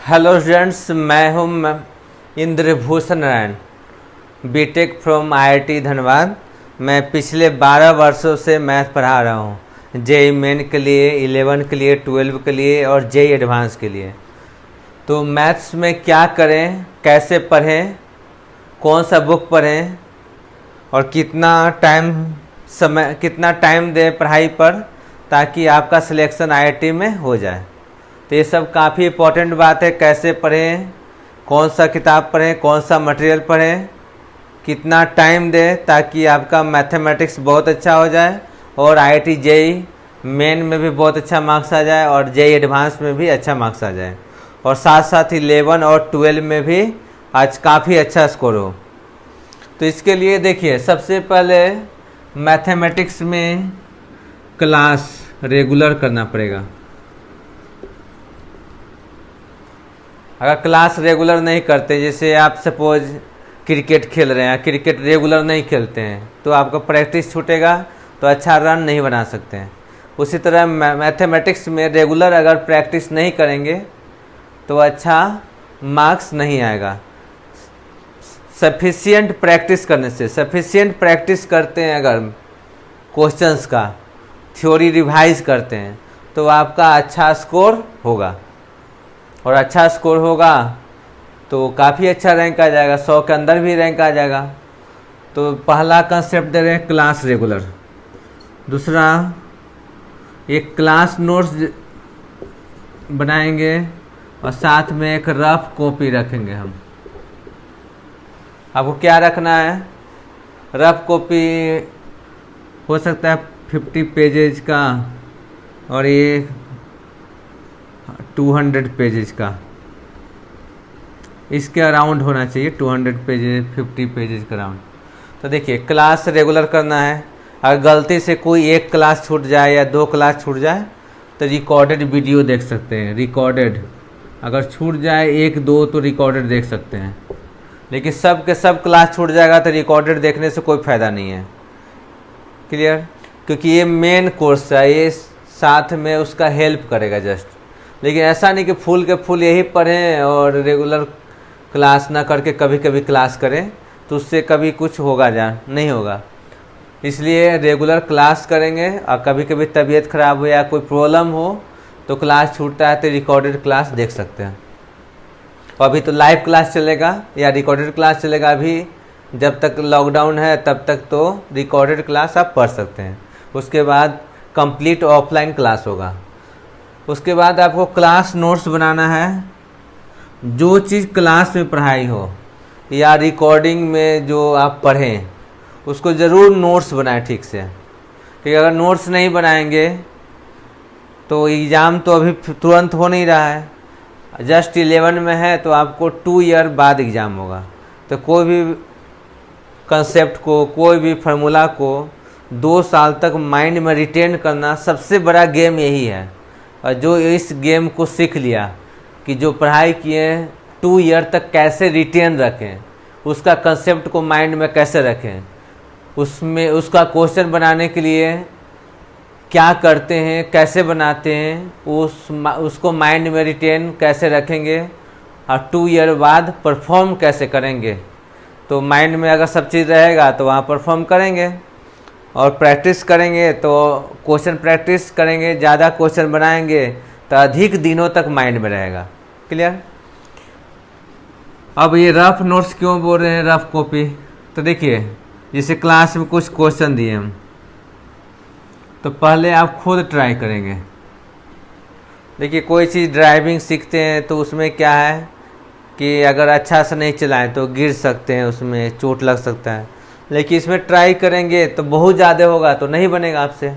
Hello students, मैं हूं Indrabhushan Narayan, B Tech from IIT Dhanbad. मैं पिछले 12 वर्षों से मैथ पढ़ा रहा हूं, जेई मेन के लिए, 11 के लिए, 12 के लिए और जेई एडवांस के लिए। तो मैथ्स में क्या करें, कैसे पढ़ें, कौन सा बुक पढ़ें और कितना टाइम दें पढ़ाई पर, ताकि आपका सिलेक्शन आईआईटी में हो जाए। तो ये सब काफ़ी इम्पोर्टेंट बात है। कैसे पढ़ें, कौन सा किताब पढ़ें, कौन सा मटेरियल पढ़ें, कितना टाइम दें, ताकि आपका मैथमेटिक्स बहुत अच्छा हो जाए और आईआईटी जेई मेन में भी बहुत अच्छा मार्क्स आ जाए और जेई एडवांस में भी अच्छा मार्क्स आ जाए, और साथ साथ 11 और 12 में भी आज काफ़ी अच्छा स्कोर हो। तो इसके लिए देखिए, सबसे पहले मैथमेटिक्स में क्लास रेगुलर करना पड़ेगा। अगर क्लास रेगुलर नहीं करते, जैसे आप सपोज क्रिकेट खेल रहे हैं, क्रिकेट रेगुलर नहीं खेलते हैं, तो आपका प्रैक्टिस छूटेगा, तो अच्छा रन नहीं बना सकते हैं। उसी तरह मैथमेटिक्स में रेगुलर अगर प्रैक्टिस नहीं करेंगे तो अच्छा मार्क्स नहीं आएगा। सफिशिएंट प्रैक्टिस करने से, सफिशिएंट प्रैक्टिस करते हैं अगर क्वेश्चंस का, थ्योरी रिवाइज करते हैं, तो आपका अच्छा स्कोर होगा, और अच्छा स्कोर होगा तो काफ़ी अच्छा रैंक आ जाएगा, 100 के अंदर भी रैंक आ जाएगा। तो पहला कंसेप्ट दे रहे हैं क्लास रेगुलर। दूसरा, एक क्लास नोट्स बनाएंगे और साथ में एक रफ कॉपी रखेंगे। हम आपको क्या रखना है, रफ कॉपी हो सकता है 50 पेजेज का, और ये 200 पेजेज का, इसके अराउंड होना चाहिए। 200 पेजेज, 50 पेजेज का अराउंड। तो देखिए, क्लास रेगुलर करना है। अगर गलती से कोई एक क्लास छूट जाए या 2 क्लास छूट जाए तो रिकॉर्डेड वीडियो देख सकते हैं। रिकॉर्डेड अगर छूट जाए 1-2 तो रिकॉर्डेड देख सकते हैं, लेकिन सब के सब क्लास छूट जाएगा तो रिकॉर्डेड देखने से कोई फ़ायदा नहीं है। क्लियर? क्योंकि ये मेन कोर्स है, ये साथ में उसका हेल्प करेगा जस्ट। लेकिन ऐसा नहीं कि फुल के फुल यही पढ़ें और रेगुलर क्लास ना करके कभी कभी क्लास करें, तो उससे कभी कुछ होगा नहीं होगा। इसलिए रेगुलर क्लास करेंगे, और कभी कभी तबीयत ख़राब हो या कोई प्रॉब्लम हो तो क्लास छूटता है तो रिकॉर्डेड क्लास देख सकते हैं। और अभी तो लाइव क्लास चलेगा या रिकॉर्डेड क्लास चलेगा। अभी जब तक लॉकडाउन है तब तक तो रिकॉर्डेड क्लास आप पढ़ सकते हैं। उसके बाद कंप्लीट ऑफलाइन क्लास होगा। उसके बाद आपको क्लास नोट्स बनाना है। जो चीज़ क्लास में पढ़ाई हो या रिकॉर्डिंग में जो आप पढ़ें, उसको ज़रूर नोट्स बनाएं ठीक से। क्योंकि अगर नोट्स नहीं बनाएंगे तो एग्ज़ाम तो अभी तुरंत हो नहीं रहा है, जस्ट 11 में है, तो आपको 2 ईयर बाद एग्ज़ाम होगा। तो कोई भी कंसेप्ट को, कोई भी फार्मूला को 2 साल तक माइंड में रिटेन करना सबसे बड़ा गेम यही है। और जो इस गेम को सीख लिया कि जो पढ़ाई किए 2 ईयर तक कैसे रिटेन रखें, उसका कंसेप्ट को माइंड में कैसे रखें, उसमें उसका क्वेश्चन बनाने के लिए क्या करते हैं, कैसे बनाते हैं, उसको माइंड में रिटेन कैसे रखेंगे, और 2 ईयर बाद परफॉर्म कैसे करेंगे। तो माइंड में अगर सब चीज़ रहेगा तो वहाँ परफॉर्म करेंगे। और प्रैक्टिस करेंगे तो क्वेश्चन प्रैक्टिस करेंगे, ज़्यादा क्वेश्चन बनाएंगे तो अधिक दिनों तक माइंड में रहेगा। क्लियर? अब ये रफ नोट्स क्यों बोल रहे हैं, रफ कॉपी? तो देखिए, जैसे क्लास में कुछ क्वेश्चन दिए हम, तो पहले आप खुद ट्राई करेंगे। देखिए, कोई चीज़ ड्राइविंग सीखते हैं तो उसमें क्या है कि अगर अच्छा से नहीं चलाएं तो गिर सकते हैं, उसमें चोट लग सकता है। लेकिन इसमें ट्राई करेंगे तो बहुत ज़्यादा होगा तो नहीं बनेगा आपसे।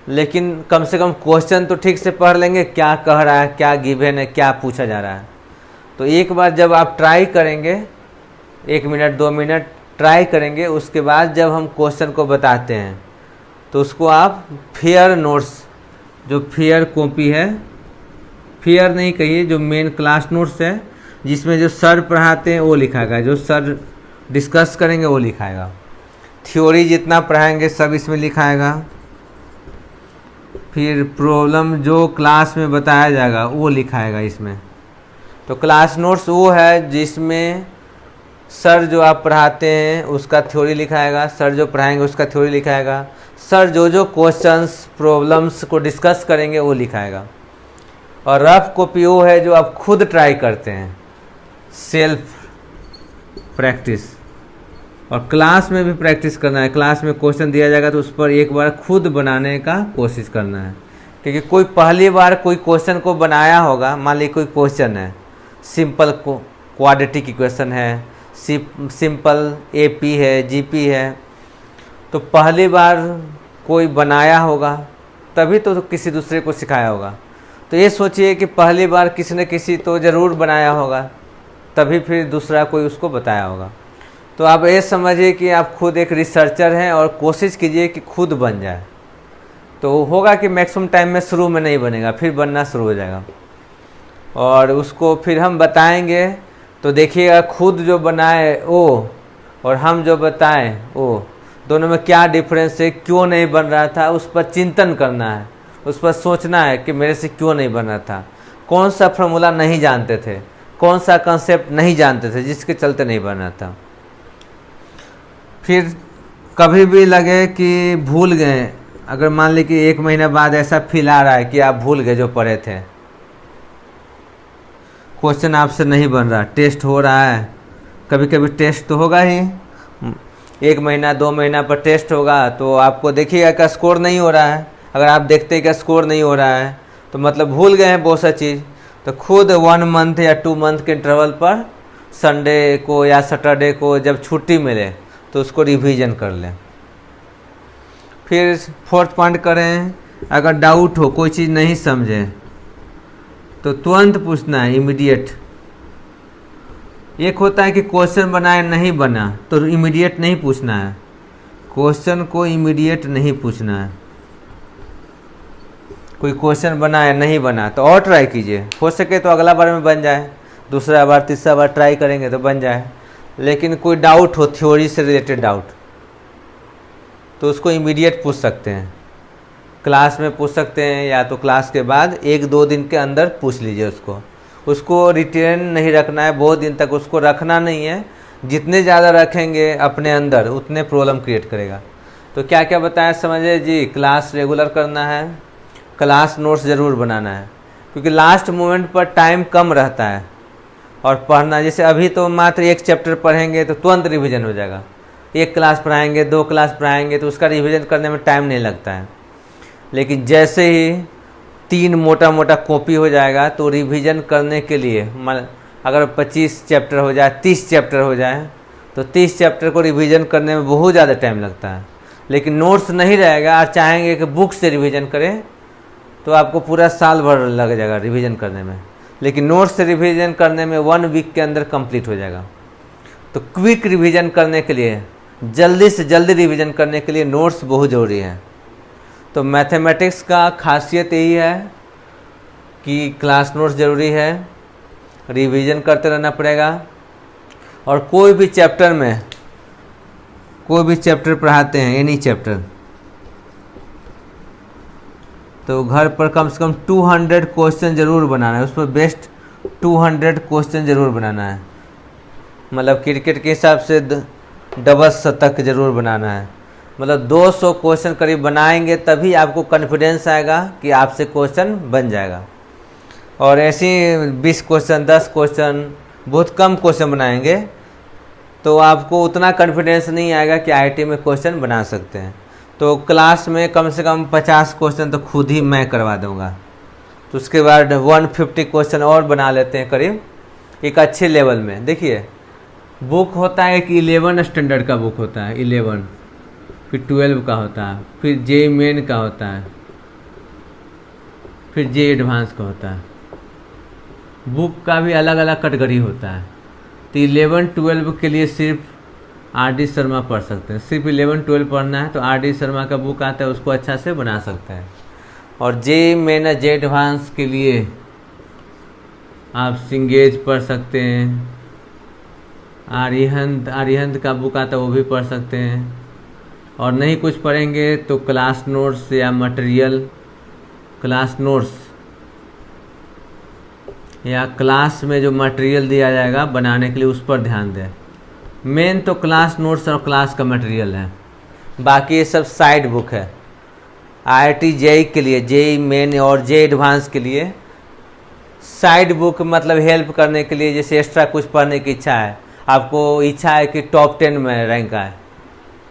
लेकिन कम से कम क्वेश्चन तो ठीक से पढ़ लेंगे, क्या कह रहा है, क्या गिवन है, क्या पूछा जा रहा है। तो एक बार जब आप ट्राई करेंगे, 1 मिनट 2 मिनट ट्राई करेंगे, उसके बाद जब हम क्वेश्चन को बताते हैं तो उसको आप फेयर नोट्स, जो फेयर कॉपी है, फेयर नहीं कहिए, जो मेन क्लास नोट्स है, जिसमें जो सर पढ़ाते हैं वो लिखाएगा, जो सर डिस्कस करेंगे वो लिखाएगा, थ्योरी जितना पढ़ाएंगे सब इसमें लिखाएगा। फिर प्रॉब्लम जो क्लास में बताया जाएगा वो लिखाएगा इसमें। तो क्लास नोट्स वो है जिसमें सर जो आप पढ़ाते हैं उसका थ्योरी लिखाएगा, सर जो पढ़ाएंगे उसका थ्योरी लिखाएगा, सर जो जो क्वेश्चंस प्रॉब्लम्स को डिस्कस करेंगे वो लिखाएगा। और रफ कॉपी वो है जो आप खुद ट्राई करते हैं, सेल्फ प्रैक्टिस। और क्लास में भी प्रैक्टिस करना है, क्लास में क्वेश्चन दिया जाएगा तो उस पर एक बार खुद बनाने का कोशिश करना है। क्योंकि कोई पहली बार कोई क्वेश्चन को बनाया होगा, मान लीजिए कोई क्वेश्चन है, सिंपल क्वाड्रेटिक इक्वेशन है, सिंपल एपी है, जीपी है, तो पहली बार कोई बनाया होगा तभी तो किसी दूसरे को सिखाया होगा। तो ये सोचिए कि पहली बार किसी न किसी तो ज़रूर बनाया होगा, तभी फिर दूसरा कोई उसको बताया होगा। तो आप ये समझिए कि आप खुद एक रिसर्चर हैं और कोशिश कीजिए कि खुद बन जाए। तो होगा कि मैक्सिमम टाइम में शुरू में नहीं बनेगा, फिर बनना शुरू हो जाएगा और उसको फिर हम बताएंगे। तो देखिएगा खुद जो बनाए वो और हम जो बताएं वो दोनों में क्या डिफरेंस है, क्यों नहीं बन रहा था, उस पर चिंतन करना है, उस पर सोचना है कि मेरे से क्यों नहीं बन रहा था, कौन सा फार्मूला नहीं जानते थे, कौन सा कंसेप्ट नहीं जानते थे जिसके चलते नहीं बन रहा था। फिर कभी भी लगे कि भूल गए, अगर मान ली कि 1 महीना बाद ऐसा फील आ रहा है कि आप भूल गए जो पढ़े थे, क्वेश्चन आपसे नहीं बन रहा, टेस्ट हो रहा है, कभी कभी टेस्ट तो होगा ही, 1 महीना 2 महीना पर टेस्ट होगा, तो आपको देखिएगा का स्कोर नहीं हो रहा है। अगर आप देखते हैं कि स्कोर नहीं हो रहा है तो मतलब भूल गए हैं बहुत सा चीज़। तो खुद 1 मंथ या 2 मंथ के इंटरवल पर संडे को या सैटरडे को जब छुट्टी मिले तो उसको रिवीजन कर लें। फिर 4th पॉइंट करें, अगर डाउट हो, कोई चीज़ नहीं समझे तो तुरंत पूछना है, इमीडिएट। एक होता है कि क्वेश्चन बनाए नहीं बना तो इमीडिएट नहीं पूछना है, क्वेश्चन को इमीडिएट नहीं पूछना है। कोई क्वेश्चन बनाए नहीं बना तो और ट्राई कीजिए, हो सके तो अगला बार में बन जाए, दूसरा बार तीसरा बार ट्राई करेंगे तो बन जाए। लेकिन कोई डाउट हो, थ्योरी से रिलेटेड डाउट, तो उसको इमीडिएट पूछ सकते हैं, क्लास में पूछ सकते हैं या तो क्लास के बाद 1-2 दिन के अंदर पूछ लीजिए उसको रिटेन नहीं रखना है, बहुत दिन तक उसको रखना नहीं है। जितने ज़्यादा रखेंगे अपने अंदर उतने प्रॉब्लम क्रिएट करेगा। तो क्या क्या बताया समझिए जी, क्लास रेगुलर करना है, क्लास नोट्स ज़रूर बनाना है, क्योंकि लास्ट मोमेंट पर टाइम कम रहता है और पढ़ना, जैसे अभी तो मात्र 1 चैप्टर पढ़ेंगे तो तुरंत रिवीजन हो जाएगा, 1 क्लास पढ़ाएंगे 2 क्लास पढ़ाएंगे तो उसका रिवीजन करने में टाइम नहीं लगता है। लेकिन जैसे ही 3 मोटा मोटा कॉपी हो जाएगा तो रिवीजन करने के लिए अगर 25 चैप्टर हो जाए, 30 चैप्टर हो जाए तो 30 चैप्टर को रिवीजन करने में बहुत ज़्यादा टाइम लगता है। लेकिन नोट्स नहीं रहेगा और चाहेंगे कि बुक से रिवीजन करें तो आपको पूरा साल भर लग जाएगा रिवीजन करने में। लेकिन नोट्स से रिवीजन करने में 1 वीक के अंदर कंप्लीट हो जाएगा। तो क्विक रिवीजन करने के लिए, जल्दी से जल्दी रिवीजन करने के लिए नोट्स बहुत ज़रूरी है। तो मैथमेटिक्स का खासियत यही है कि क्लास नोट्स ज़रूरी है, रिवीजन करते रहना पड़ेगा। और कोई भी चैप्टर में, कोई भी चैप्टर पढ़ाते हैं, एनी चैप्टर, तो घर पर कम से कम 200 क्वेश्चन ज़रूर बनाना है, उस पर बेस्ट 200 क्वेश्चन ज़रूर बनाना है। मतलब क्रिकेट के हिसाब से डबल शतक ज़रूर बनाना है, मतलब 200 क्वेश्चन करीब बनाएंगे तभी आपको कॉन्फिडेंस आएगा कि आपसे क्वेश्चन बन जाएगा। और ऐसे 20 क्वेश्चन, 10 क्वेश्चन, बहुत कम क्वेश्चन बनाएंगे तो आपको उतना कॉन्फिडेंस नहीं आएगा कि आईआईटी में क्वेश्चन बना सकते हैं। तो क्लास में कम से कम 50 क्वेश्चन तो खुद ही मैं करवा दूंगा। तो उसके बाद 150 क्वेश्चन और बना लेते हैं करीब एक अच्छे लेवल में। देखिए बुक होता है, एक 11 स्टैंडर्ड का बुक होता है, 11, फिर 12 का होता है, फिर जे मेन का होता है, फिर जे एडवांस का होता है। बुक का भी अलग अलग कैटेगरी होता है। तो 11-12 के लिए सिर्फ आर.डी. शर्मा पढ़ सकते हैं, सिर्फ 11-12 पढ़ना है तो आर.डी. शर्मा का बुक आता है, उसको अच्छा से बना सकते हैं। और जे मेन जे एडवांस के लिए आप सिंगेज पढ़ सकते हैं, आर्यहंत का बुक आता है वो भी पढ़ सकते हैं। और नहीं कुछ पढ़ेंगे तो क्लास नोट्स या मटेरियल, क्लास नोट्स या क्लास में जो मटेरियल दिया जाएगा बनाने के लिए उस पर ध्यान दें। मेन तो क्लास नोट्स और क्लास का मटेरियल है, बाकी ये सब साइड बुक है। IIT JEE के लिए, JEE मेन और JEE एडवांस के लिए साइड बुक मतलब हेल्प करने के लिए, जैसे एक्स्ट्रा कुछ पढ़ने की इच्छा है, आपको इच्छा है कि टॉप 10 में रैंक आए,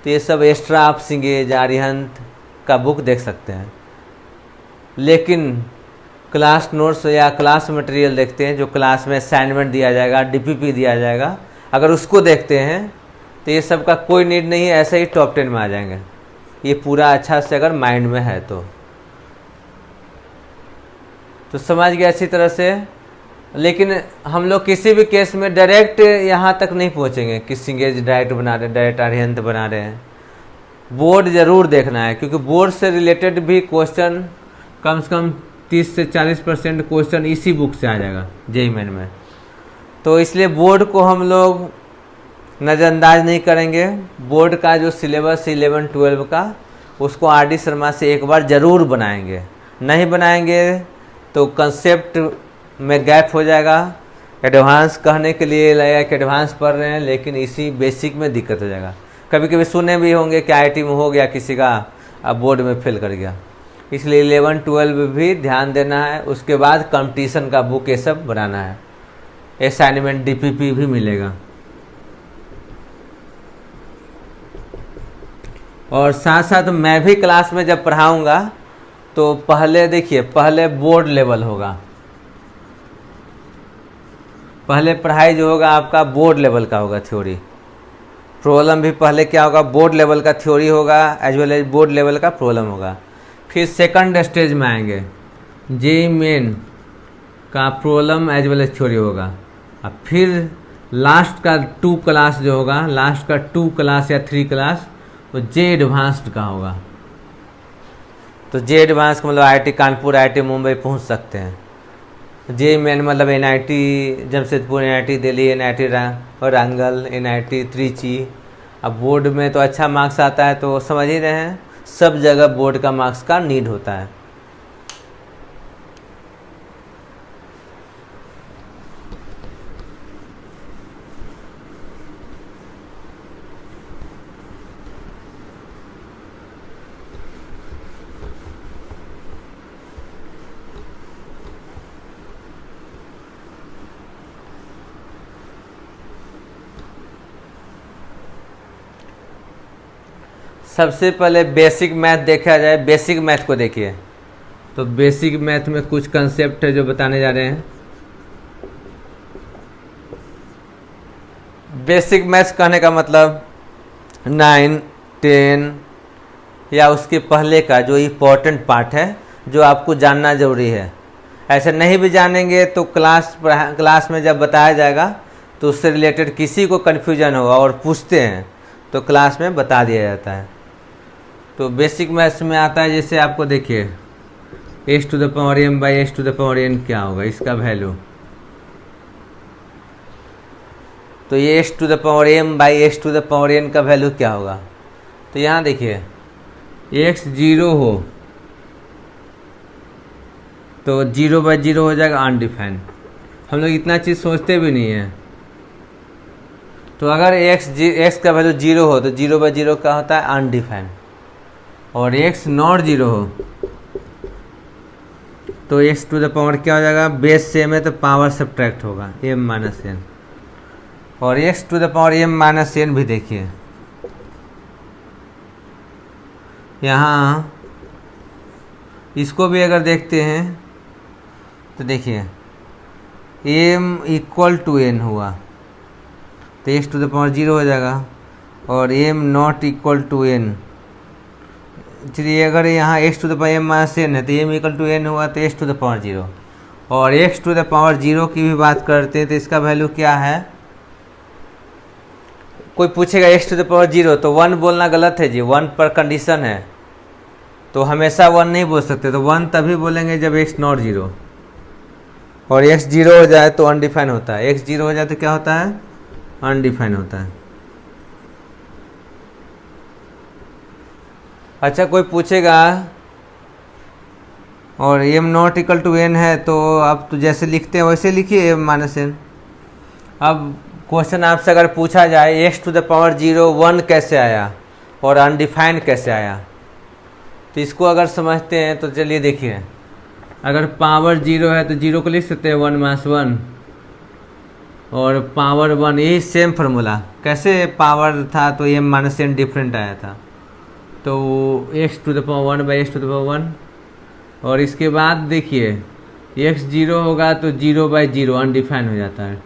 तो ये सब एक्स्ट्रा आप सिंगेज आर्यहंत का बुक देख सकते हैं। लेकिन क्लास नोट्स या क्लास मटेरियल देखते हैं, जो क्लास में असाइनमेंट दिया जाएगा, DPP दिया जाएगा, अगर उसको देखते हैं तो ये सब का कोई नीड नहीं है, ऐसे ही टॉप 10 में आ जाएंगे, ये पूरा अच्छा से अगर माइंड में है तो समझ गया अच्छी तरह से। लेकिन हम लोग किसी भी केस में डायरेक्ट यहाँ तक नहीं पहुँचेंगे कि सिंगेज डायरेक्ट बना रहे हैं, डायरेक्ट आर्यहंत बना रहे हैं। बोर्ड ज़रूर देखना है, क्योंकि बोर्ड से रिलेटेड भी क्वेश्चन कम से कम 30 से 40% क्वेश्चन इसी बुक से आ जाएगा JEE मेन में। तो इसलिए बोर्ड को हम लोग नज़रअंदाज नहीं करेंगे। बोर्ड का जो सिलेबस 11-12 का, उसको RD शर्मा से एक बार ज़रूर बनाएंगे। नहीं बनाएंगे तो कंसेप्ट में गैप हो जाएगा। एडवांस कहने के लिए लगेगा कि एडवांस पढ़ रहे हैं, लेकिन इसी बेसिक में दिक्कत हो जाएगा। कभी कभी सुने भी होंगे कि IIT में हो गया किसी का, अब बोर्ड में फेल कर गया। इसलिए 11-12 भी ध्यान देना है। उसके बाद कंपटीशन का बुक ये सब बनाना है, असाइनमेंट DPP भी मिलेगा। और साथ साथ मैं भी क्लास में जब पढ़ाऊँगा तो पहले देखिए, पहले बोर्ड लेवल होगा, पहले पढ़ाई जो होगा आपका बोर्ड लेवल का होगा, थ्योरी प्रॉब्लम भी पहले क्या होगा, बोर्ड लेवल का थ्योरी होगा as well as board level का प्रॉब्लम होगा। फिर सेकंड स्टेज में आएंगे, JEE मेन का problem as well as theory होगा। अब फिर लास्ट का 2 क्लास जो होगा, लास्ट का 2 क्लास या 3 क्लास वो JEE एडवांस्ड का होगा। तो JEE एडवांस का मतलब IIT कानपुर, IIT मुंबई पहुंच सकते हैं। JEE मेन मतलब NIT Jamshedpur, NIT Delhi, NIT Warangal, NIT Trichy. अब बोर्ड में तो अच्छा मार्क्स आता है, तो समझ ही रहे हैं सब जगह बोर्ड का मार्क्स का नीड होता है। सबसे पहले बेसिक मैथ देखा जाए। बेसिक मैथ को देखिए, तो बेसिक मैथ में कुछ कंसेप्ट है जो बताने जा रहे हैं। बेसिक मैथ्स कहने का मतलब 9, 10 या उसके पहले का जो इम्पोर्टेंट पार्ट है, जो आपको जानना ज़रूरी है। ऐसे नहीं भी जानेंगे तो क्लास में जब बताया जाएगा तो उससे रिलेटेड किसी को कन्फ्यूजन होगा और पूछते हैं तो क्लास में बता दिया जाता है। तो बेसिक मैथ्स में आता है, जैसे आपको देखिए x⁻m/x⁻n क्या होगा, इसका वैल्यू। तो ये x⁻m/x⁻n का वैल्यू क्या होगा, तो यहाँ देखिए x 0 हो तो 0/0 हो जाएगा अनडिफाइंड। हम लोग इतना चीज़ सोचते भी नहीं है। तो अगर x का वैल्यू 0 हो तो 0/0 का होता है अनडिफाइंड, और x नॉट 0 हो तो x⁻ क्या हो जाएगा, बेस सेम है तो पावर सब्ट्रैक्ट होगा m-n। और x⁻m-n भी देखिए, यहाँ इसको भी अगर देखते हैं तो देखिए m = n हुआ तो x⁻0 हो जाएगा, और m नॉट = n। चलिए अगर यहाँ x⁻m-n है तो m = n हुआ तो x⁻0। और x⁻0 की भी बात करते हैं तो इसका वैल्यू क्या है। कोई पूछेगा x⁻0 तो 1 बोलना गलत है जी, 1 पर कंडीशन है, तो हमेशा 1 नहीं बोल सकते। तो 1 तभी बोलेंगे जब x नॉट 0, और x 0 हो जाए तो अनडिफाइन होता है। x 0 हो जाए तो क्या होता है, अनडिफाइन होता है। अच्छा कोई पूछेगा और M not equal to N है, तो अब तो जैसे लिखते हैं वैसे लिखिए एम माइनस एन। अब क्वेश्चन आपसे अगर पूछा जाए एक्स टू द पावर 0 1 कैसे आया और अनडिफाइंड कैसे आया, तो इसको अगर समझते हैं तो चलिए देखिए, अगर पावर 0 है तो 0 को लिख सकते हैं 1 माइनस 1, और पावर 1 यही सेम फार्मूला। कैसे पावर था तो एम माइनस एन डिफरेंट आया था, तो x to the power 1 by x to the power 1। और इसके बाद देखिए एक्स 0 होगा तो 0 बाई 0 अनडिफाइन हो जाता है,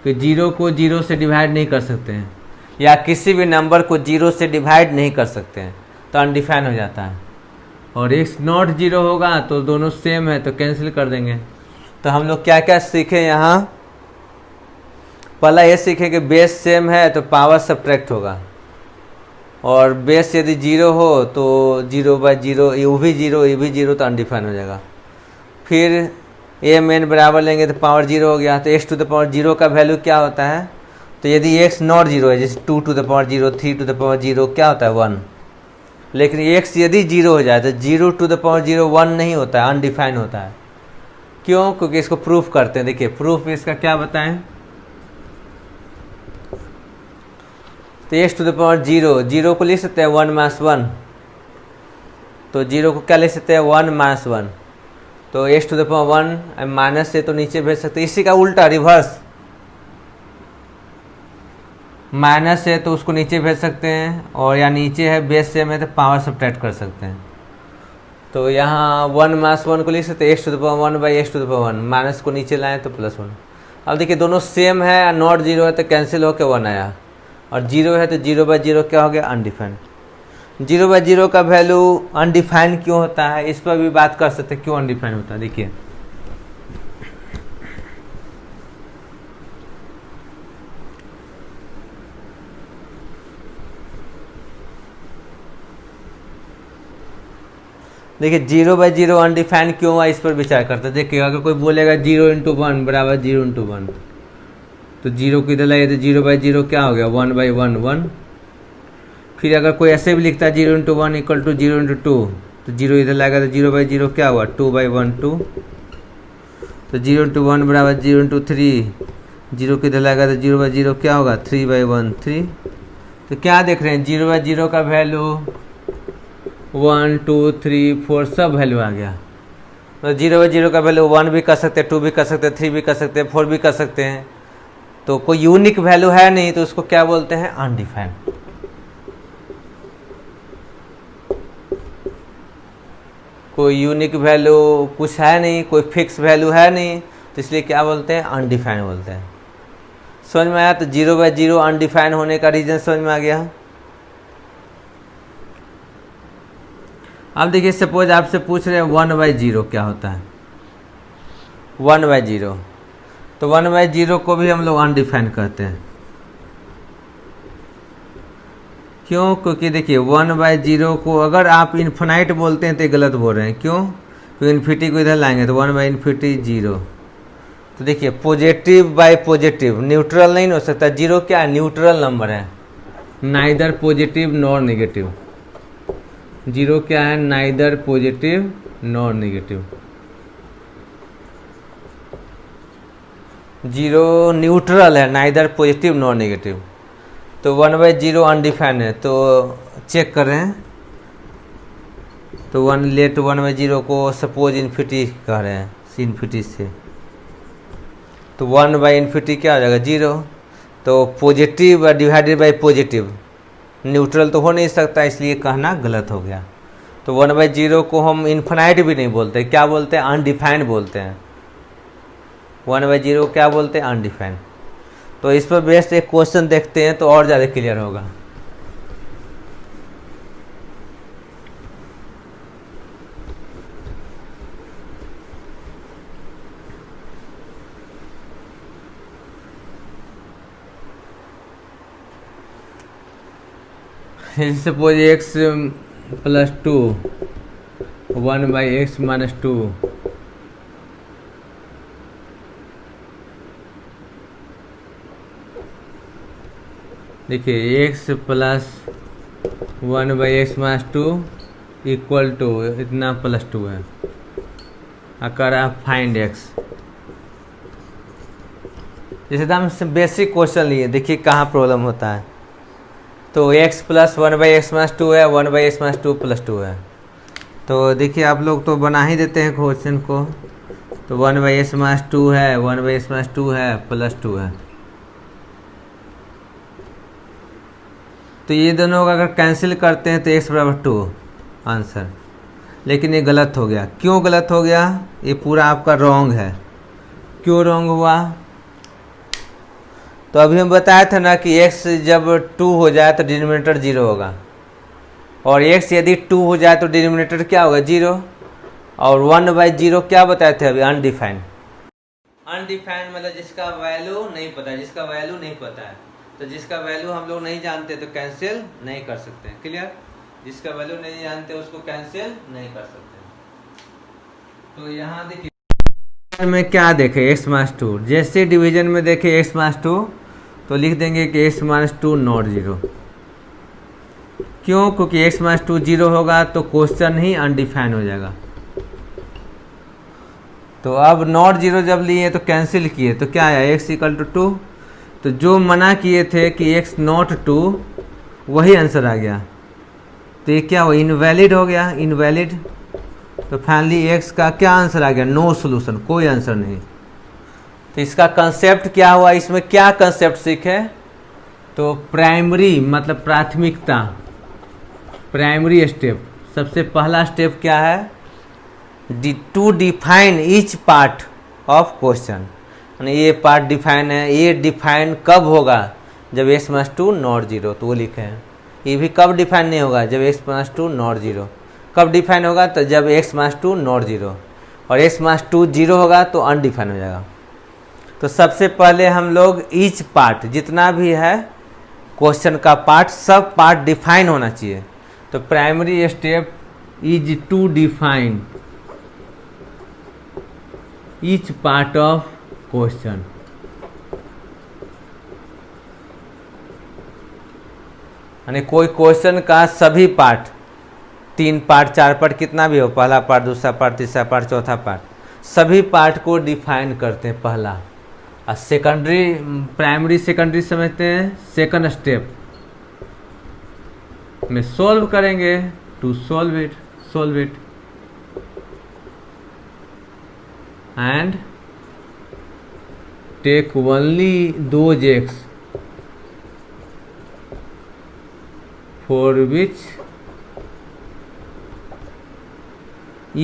कि 0 को 0 से डिवाइड नहीं कर सकते हैं, या किसी भी नंबर को 0 से डिवाइड नहीं कर सकते हैं, तो अनडिफाइन हो जाता है। और एक्स नॉट 0 होगा तो दोनों सेम है तो कैंसिल कर देंगे। तो हम लोग क्या क्या सीखे यहाँ, पहला ये सीखे कि बेस सेम है तो पावर सब्ट्रैक्ट होगा, और बेस यदि 0 हो तो 0 बाई 0 ये भी 0 ये भी 0 तो अनडिफाइन हो जाएगा। फिर एम एन बराबर लेंगे तो पावर 0 हो गया, तो एक्स टू द पावर 0 का वैल्यू क्या होता है, तो यदि एक्स नॉट 0 है, जैसे 2 to the power 0 3 to the power 0 क्या होता है 1, लेकिन एक्स यदि 0 हो जाए तो 0 टू द पावर 0 1 नहीं होता है, अनडिफाइन होता है। क्यों, क्योंकि इसको प्रूफ करते हैं। देखिए प्रूफ इसका क्या बताएं, तो एक्स टू द पावर 0 को लिख सकते हैं 1 माइनस 1, तो 0 को क्या लिख सकते हैं 1 माइनस 1, तो x to the power 1 minus से तो नीचे भेज सकते हैं, इसी का उल्टा रिवर्स, माइनस है तो उसको नीचे भेज सकते हैं, और या नीचे है बेस सेम है तो पावर सब्ट्रैक्ट कर सकते हैं। तो यहाँ 1 माइनस 1 को लिख सकते हैं x to the power 1 by x to the power 1, minus को नीचे लाएँ तो प्लस 1। अब देखिए दोनों सेम है, नॉट 0 है तो कैंसिल होकर 1 आया, और 0 है तो 0 बाई 0 क्या हो गया अनडिफाइंड। 0 बाई 0 का वैल्यू अनडिफाइंड क्यों होता है, इस पर भी बात कर सकते हैं, क्यों अनडिफाइंड होता है। देखिए देखिए 0 बाई 0 अनडिफाइंड क्यों हुआ, इस पर विचार करते हैं। देखिए अगर कोई बोलेगा 0 इंटू 1 बराबर 0 इंटू 1, तो 0 को इधर लाइए तो 0 बाई 0 क्या हो गया 1 बाई 1 1। फिर अगर कोई ऐसे भी लिखता है 0 इंटू 1 इक्वल टू 0 इंटू 2, तो 0 इधर लाएगा तो 0 बाई 0 क्या हुआ 2 बाई 1 2। तो 0 इंटू 1 बराबर 0 इंटू 3, 0 को इधर लाएगा तो 0 बाई 0 क्या होगा 3 बाई 1 3। तो क्या देख रहे हैं 0 बाई 0 का वैल्यू 1 2 3 4 सब वैल्यू आ गया। तो 0 बाई 0 का वैल्यू 1 भी कर सकते हैं, 2 भी कर सकते हैं, 3 भी कर सकते हैं, 4 भी कर सकते हैं, तो कोई यूनिक वैल्यू है नहीं, तो उसको क्या बोलते हैं अनडिफाइंड। कोई यूनिक वैल्यू कुछ है नहीं, कोई फिक्स वैल्यू है नहीं, तो इसलिए क्या बोलते हैं अनडिफाइंड बोलते हैं। समझ में आया, तो 0 बाई 0 अनडिफाइंड होने का रीजन समझ में आ गया। अब देखिए सपोज आपसे पूछ रहे हैं 1 बाई 0 क्या होता है, 1 बाई 0, तो 1 बाई 0 को भी हम लोग अनडिफाइंड कहते हैं। क्यों, क्योंकि देखिए 1 बाई 0 को अगर आप इन्फिनाइट बोलते हैं तो गलत बोल रहे हैं। क्यों, क्योंकि इन्फिनिटी को इधर लाएंगे तो 1 बाई इन्फिनिटी 0। तो देखिए पॉजिटिव बाई पॉजिटिव न्यूट्रल नहीं हो सकता, 0 क्या है न्यूट्रल नंबर है, नाइदर पॉजिटिव नॉर नेगेटिव। 0 क्या है neither positive nor negative, 0 neutral है, नाइदर पॉजिटिव नॉर नेगेटिव। तो 1 बाई 0 अनडिफाइंड है, तो चेक कर रहे हैं, तो 1 लेट 1 बाई 0 को सपोज इन्फिनिटी कह रहे हैं, इन्फिनिटी से, तो 1 बाई इन्फिनिटी क्या हो जाएगा 0। तो positive divided by positive neutral तो हो नहीं सकता, इसलिए कहना गलत हो गया। तो 1 बाई 0 को हम इन्फिनाइट भी नहीं बोलते, क्या बोलते हैं अनडिफाइंड बोलते हैं। 1 बाई 0 क्या बोलते हैं अनडिफाइंड। तो इस पर बेस्ड एक क्वेश्चन देखते हैं तो और ज़्यादा क्लियर होगा। Suppose x plus 2 1 by x minus 2, देखिए x plus 1 by x minus 2 equal to इतना प्लस 2 है, करा फाइंड एक्स। जैसे हम बेसिक क्वेश्चन लिए, देखिए कहाँ प्रॉब्लम होता है। तो x प्लस 1/x-2 है, 1/x-2 प्लस 2 है। तो देखिए आप लोग तो बना ही देते हैं क्वेश्चन को। तो 1/x-2 है, 1/x-2 है, प्लस 2 है। तो ये दोनों का अगर कैंसिल करते हैं तो x बराबर 2 आंसर। लेकिन ये गलत हो गया। क्यों गलत हो गया? ये पूरा आपका रॉन्ग है। क्यों रॉन्ग हुआ? तो अभी हम बताया था ना कि x जब 2 हो जाए तो डिनोमिनेटर 0 होगा, और x यदि 2 हो जाए तो डिनोमिनेटर क्या होगा? 0। और 1/0 क्या बताए थे अभी? अनडिफाइंड। अनडिफाइंड मतलब जिसका वैल्यू नहीं पता, जिसका वैल्यू नहीं पता है। तो जिसका वैल्यू हम लोग नहीं जानते तो कैंसिल नहीं कर सकते। क्लियर? जिसका वैल्यू नहीं जानते उसको कैंसिल नहीं कर सकते। तो यहाँ देखिए में क्या देखे x-2, जैसे डिवीजन में देखे x-2 तो लिख देंगे कि x-2 नॉट 0। क्यों? क्योंकि x-2 0 होगा तो क्वेश्चन ही अनडिफाइंड हो जाएगा। तो अब नॉट 0 जब लिए तो कैंसिल किए तो क्या आया? x = 2। तो जो मना किए थे कि x नॉट 2 वही आंसर आ गया। तो ये क्या हुआ? इनवैलिड हो गया, इनवैलिड। तो फाइनली x का क्या आंसर आ गया? नो सॉल्यूशन, कोई आंसर नहीं। तो इसका कंसेप्ट क्या हुआ? इसमें क्या कंसेप्ट सीखे? तो प्राइमरी मतलब प्राथमिकता, प्राइमरी स्टेप। सबसे पहला स्टेप क्या है? To define each part of question. यानी ये पार्ट डिफाइन है, ये डिफाइन कब होगा? जब x-2 नॉट 0। तो वो लिखे हैं। ये भी कब डिफाइन नहीं होगा? जब x-2 नॉट 0। कब डिफाइन होगा? तो जब x-2 नॉट 0, और x-2 0 होगा तो अनडिफाइन हो जाएगा। तो सबसे पहले हम लोग ईच पार्ट, जितना भी है क्वेश्चन का पार्ट, सब पार्ट डिफाइन होना चाहिए। तो primary step is to define each part of question. यानी कोई क्वेश्चन का सभी पार्ट, 3 पार्ट 4 पार्ट कितना भी हो, पहला पार्ट, दूसरा पार्ट, तीसरा पार्ट, चौथा पार्ट, सभी पार्ट को डिफाइन करते हैं पहला। और सेकेंडरी, प्राइमरी सेकेंडरी समझते हैं सेकंड स्टेप में सॉल्व करेंगे। To solve it and take only those x for which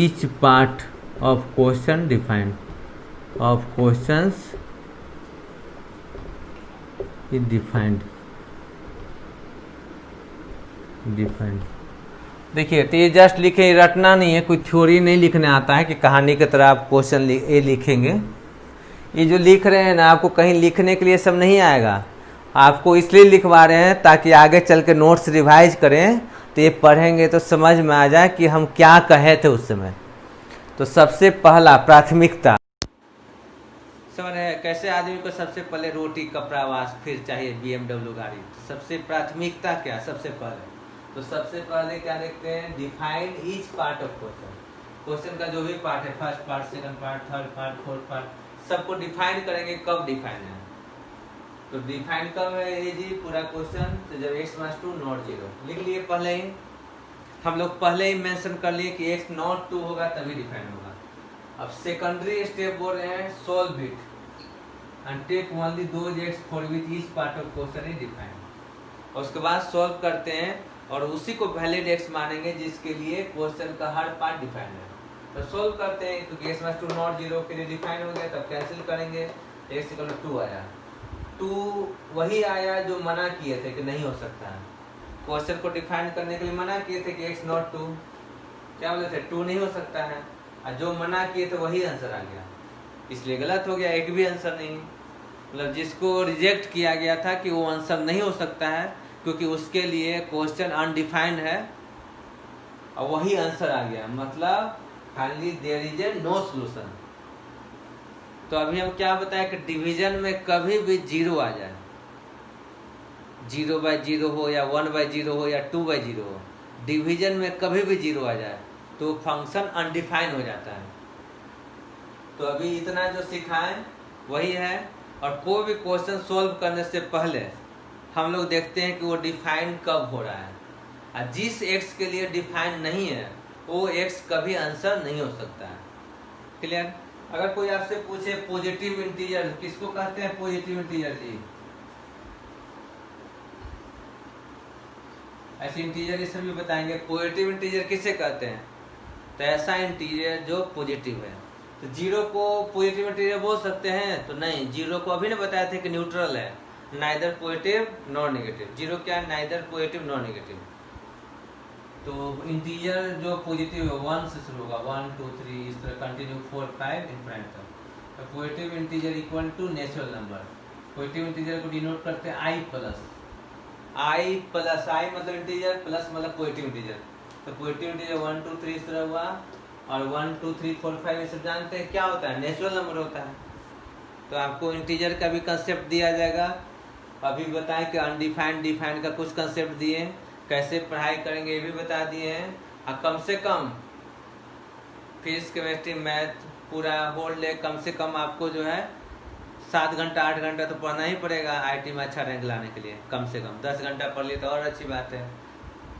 each part of question defined of questions is defined। देखिए, तो ये जस्ट लिखे, रटना नहीं है, कोई थ्योरी नहीं लिखने आता है कि कहानी की तरह आप क्वेश्चन ये लिखेंगे। ये जो लिख रहे हैं ना, आपको कहीं लिखने के लिए सब नहीं आएगा। आपको इसलिए लिखवा रहे हैं ताकि आगे चल के नोट्स रिवाइज करें, तो ये पढ़ेंगे तो समझ में आ जाए कि हम क्या कहे थे उस समय। तो सबसे पहला प्राथमिकता, समझ रहे हैं? कैसे आदमी को सबसे पहले रोटी, कपड़ा, वास, फिर चाहिए BMW गाड़ी। तो सबसे प्राथमिकता क्या? सबसे पहले तो सबसे पहले क्या देखते हैं? Define each part of question. Question का जो भी पार्ट है, first part, second part, third part, fourth part, सबको डिफाइन करेंगे। कब डिफाइन है? तो डिफाइन कब है ये जी पूरा क्वेश्चन? तो जब x-2 नॉट 0 लिख लिए पहले ही, हम लोग पहले ही मेंशन कर लिए कि x नॉट 2 होगा तभी डिफाइन होगा। अब सेकेंडरी स्टेप बोल रहे हैं solve it and take only those x for which each part of question is defined. और उसके बाद सॉल्व करते हैं और उसी को वैलिड x मानेंगे जिसके लिए क्वेश्चन का हर पार्ट डिफाइन है। तो सॉल्व करते हैं, क्योंकि x-2 नॉट 0 के लिए डिफाइन हो गया, तब कैंसिल करेंगे, x = 2 आया। 2 वही आया जो मना किए थे कि नहीं हो सकता है। क्वेश्चन को डिफाइन करने के लिए मना किए थे कि x नॉट 2, क्या बोले थे? 2 नहीं हो सकता है। और जो मना किए थे वही आंसर आ गया, इसलिए गलत हो गया। एक भी आंसर नहीं, मतलब जिसको रिजेक्ट किया गया था कि वो आंसर नहीं हो सकता है क्योंकि उसके लिए क्वेश्चन अनडिफाइंड है, और वही आंसर आ गया। मतलब finally there is a no solution. तो अभी हम क्या बताएं कि डिवीजन में कभी भी 0 आ जाए, 0/0 हो या 1/0 हो या 2/0 हो, डिवीजन में कभी भी 0 आ जाए तो फंक्शन अनडिफाइंड हो जाता है। तो अभी इतना जो सिखाएं वही है। और कोई भी क्वेश्चन सोल्व करने से पहले हम लोग देखते हैं कि वो डिफाइन कब हो रहा है, और जिस एक्स के लिए डिफाइन नहीं है वो एक्स कभी आंसर नहीं हो सकता है। क्लियर? अगर कोई आपसे पूछे पॉजिटिव इंटीजर किसको कहते हैं, पॉजिटिव इंटीजर जी, ऐसे इंटीजर इसे भी बताएंगे। पॉजिटिव इंटीजर किसे कहते हैं, तो ऐसा इंटीजर जो पॉजिटिव है। तो जीरो को पॉजिटिव इंटीजर बोल सकते हैं, तो नहीं, जीरो को अभी ने बताया था कि न्यूट्रल है, neither positive nor negative. Zero क्या है, नाइदर पॉजिटिव नॉर नेगेटिव। तो इंटीजर जो पॉजिटिव है 1 से शुरू होगा, 1 2 3 इस तरह कंटिन्यू 4 5 इनफिनिट तक। तो positive integer equal to natural number. Positive integer को डिनोट करते हैं आई प्लस, आई मतलब इंटीजर, प्लस मतलब पॉजिटिव इंटीजर। तो पॉजिटिव इंटीजर 1 2 3 इस तरह हुआ, और 1 2 3 4 5 ये सब जानते हैं क्या होता है, नेचुरल नंबर होता है। तो आपको इंटीजर का भी कंसेप्ट दिया जाएगा। अभी बताएं कि अनडिफाइंड डिफाइंड का कुछ कंसेप्ट दिए, कैसे पढ़ाई करेंगे ये भी बता दिए हैं। और कम से कम फिजिक्स केमिस्ट्री मैथ पूरा होल्ड ले, कम से कम आपको जो है 7 घंटा 8 घंटा तो पढ़ना ही पड़ेगा आईटी में अच्छा रैंक लाने के लिए। कम से कम 10 घंटा पढ़ लिए तो और अच्छी बात है।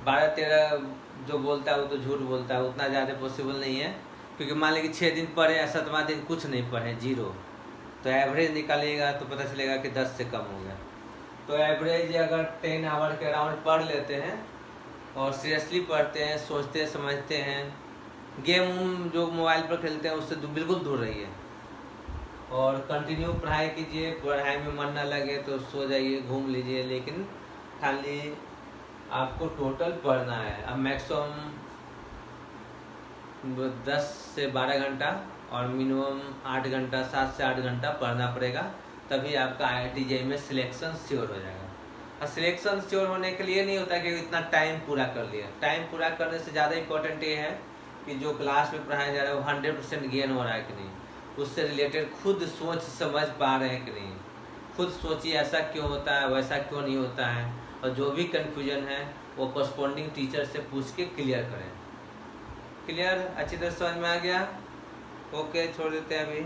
12-13 जो बोलता है वो तो झूठ बोलता है, उतना ज़्यादा पॉसिबल नहीं है। क्योंकि मान लीजिए 6 दिन पढ़े, 7वां दिन कुछ नहीं पढ़े, 0, तो एवरेज निकालिएगा तो पता चलेगा कि 10 से कम हो गया। तो एवरेज अगर 10 आवर के अराउंड पढ़ लेते हैं और सीरियसली पढ़ते हैं, सोचते समझते हैं, गेम जो मोबाइल पर खेलते हैं उससे बिल्कुल दूर रहिए, और कंटिन्यू पढ़ाई कीजिए। पढ़ाई में मन ना लगे तो सो जाइए, घूम लीजिए, लेकिन खाली आपको टोटल पढ़ना है। अब मैक्सिमम 10 से 12 घंटा और मिनिमम 8 घंटा, 7 से 8 घंटा पढ़ना पड़ेगा, तभी आपका IIT JEE में सिलेक्शन श्योर हो जाएगा। और सिलेक्शन श्योर होने के लिए नहीं होता कि इतना टाइम पूरा कर लिया। टाइम पूरा करने से ज़्यादा इंपॉर्टेंट ये है कि जो क्लास में पढ़ाया जा रहा है वो 100% गेन हो रहा है कि नहीं, उससे रिलेटेड खुद सोच समझ पा रहे हैं कि नहीं। खुद सोचिए ऐसा क्यों होता है, वैसा क्यों नहीं होता है, और जो भी कन्फ्यूजन है वो कॉरस्पॉन्डिंग टीचर से पूछ के क्लियर करें। क्लियर? अच्छी तरह समझ में आ गया? ओके, छोड़ देते हैं अभी।